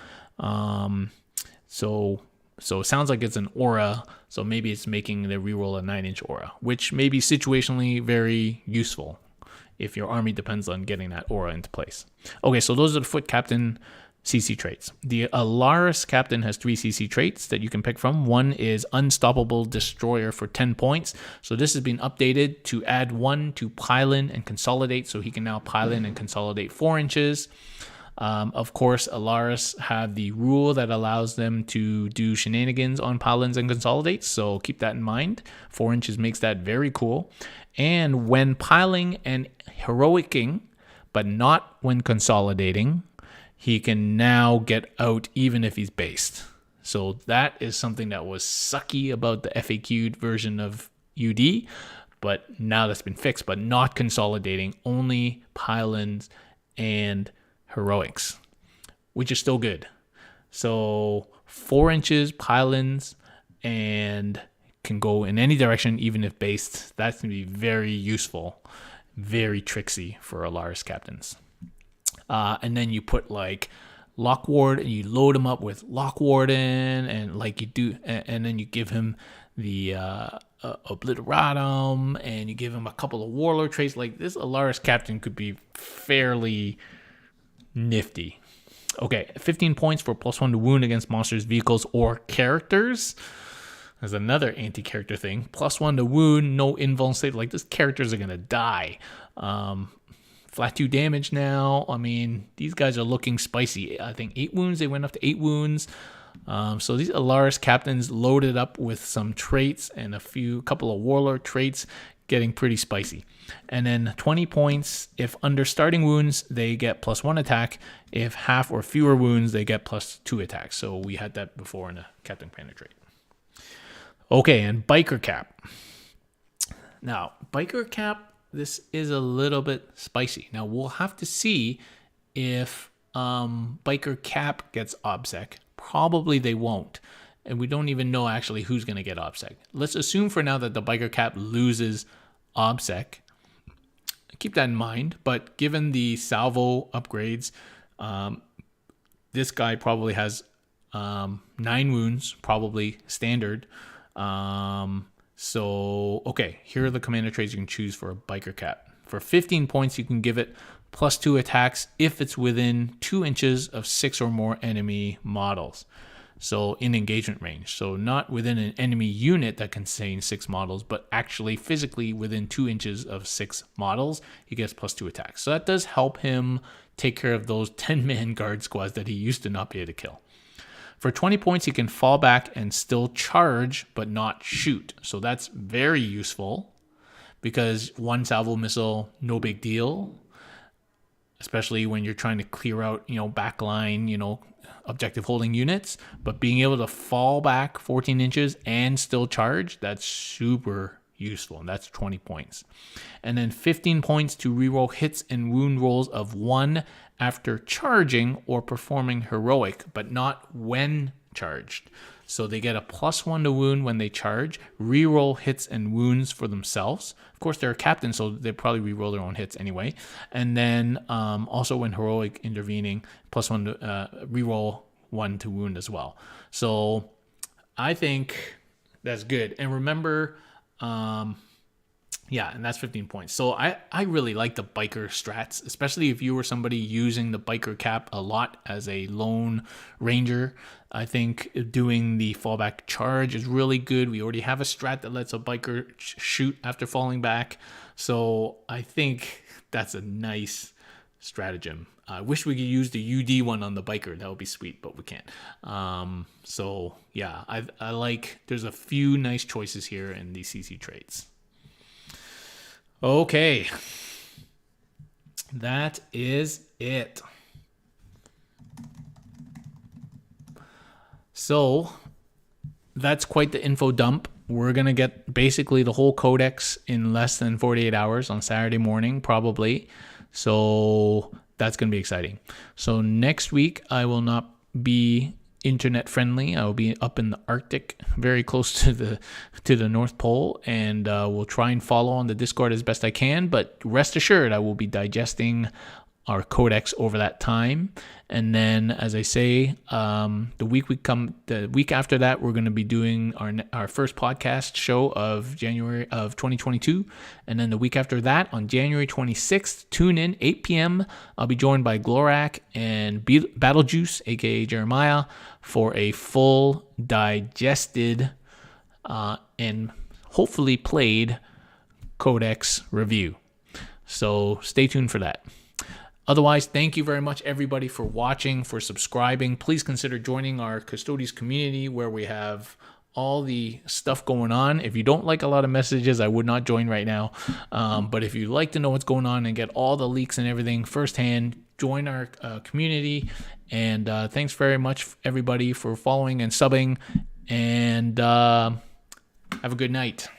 So it sounds like it's an aura. So maybe it's making the reroll a 9-inch aura, which may be situationally very useful if your army depends on getting that aura into place. Okay, so those are the foot captain CC traits. The Alaris captain has 3 CC traits that you can pick from. One is Unstoppable Destroyer for 10 points. So this has been updated to add 1 to pile-in and consolidate. So he can now pile in and consolidate 4 inches. Of course, Alaris have the rule that allows them to do shenanigans on pile-ins and consolidates. So keep that in mind. 4 inches makes that very cool. And when piling and heroicing, but not when consolidating, he can now get out even if he's based. So that is something that was sucky about the FAQ'd version of UD, but now that's been fixed, but not consolidating, only pile-ins and heroics, which is still good. So 4 inches pile-ins and can go in any direction, even if based. That's going to be very useful, very tricksy for Alaris captains. And then you put like Lock Ward and you load him up with Lock Warden and like you do, and then you give him the Obliteratum and you give him a couple of Warlord traits. Like this Alaris captain could be fairly nifty. Okay, 15 points for +1 to wound against monsters, vehicles, or characters. There's another anti-character thing. +1 to wound, no invuln save. Like these characters are gonna die. Flat 2 damage now. I mean, these guys are looking spicy. I think 8 wounds. They went up to 8 wounds. So these Alaris captains loaded up with some traits and couple of warlord traits, getting pretty spicy. And then 20 points. If under starting wounds, they get +1 attack. If half or fewer wounds, they get +2 attack. So we had that before in the Captain Commander trait. Okay, and Biker Cap. Now, Biker Cap, this is a little bit spicy. Now, we'll have to see if Biker Cap gets OBSEC. Probably they won't. And we don't even know actually who's going to get OBSEC. Let's assume for now that the Biker Cap loses OBSEC. Keep that in mind. But given the salvo upgrades, this guy probably has 9 wounds, probably standard. So, okay, here are the commander traits you can choose for a Biker Cap. For 15 points, you can give it +2 attacks if it's within 2 inches of 6 or more enemy models. So in engagement range. So not within an enemy unit that contains 6 models, but actually physically within 2 inches of 6 models, he gets +2 attacks. So that does help him take care of those 10-man guard squads that he used to not be able to kill. For 20 points, he can fall back and still charge, but not shoot. So that's very useful because 1 salvo missile, no big deal. Especially when you're trying to clear out, backline, objective holding units. But being able to fall back 14 inches and still charge, that's super useful. And that's 20 points. And then 15 points to reroll hits and wound rolls of 1 after charging or performing heroic, but not when charged. So they get a +1 to wound when they charge, reroll hits and wounds for themselves. Of course, they're a captain, so they probably reroll their own hits anyway. And then also when heroic intervening, +1 to reroll 1 to wound as well. So I think that's good. And remember, and that's 15 points. So I really like the Biker strats, especially if you were somebody using the Biker Cap a lot as a lone ranger. I think doing the fallback charge is really good. We already have a strat that lets a Biker shoot after falling back. So I think that's a nice stratagem. I wish we could use the UD one on the Biker. That would be sweet, but we can't. So yeah, I like, there's a few nice choices here in these CC traits. Okay, that is it. So that's quite the info dump. We're going to get basically the whole codex in less than 48 hours on Saturday morning, probably. So that's going to be exciting. So next week, I will not be internet friendly. I will be up in the Arctic, very close to the North Pole, and we'll try and follow on the Discord as best I can. But rest assured, I will be digesting our codex over that time. And then, as I say, the week after that, we're going to be doing our first podcast show of January of 2022. And then the week after that, on January 26th, tune in 8 p.m. I'll be joined by Glorak and Battlejuice, aka Jeremiah, for a full digested and hopefully played codex review. So stay tuned for that. Otherwise, thank you very much, everybody, for watching, for subscribing. Please consider joining our Custodes community where we have all the stuff going on. If you don't like a lot of messages, I would not join right now. But if you'd like to know what's going on and get all the leaks and everything firsthand, join our community. And thanks very much, everybody, for following and subbing. And have a good night.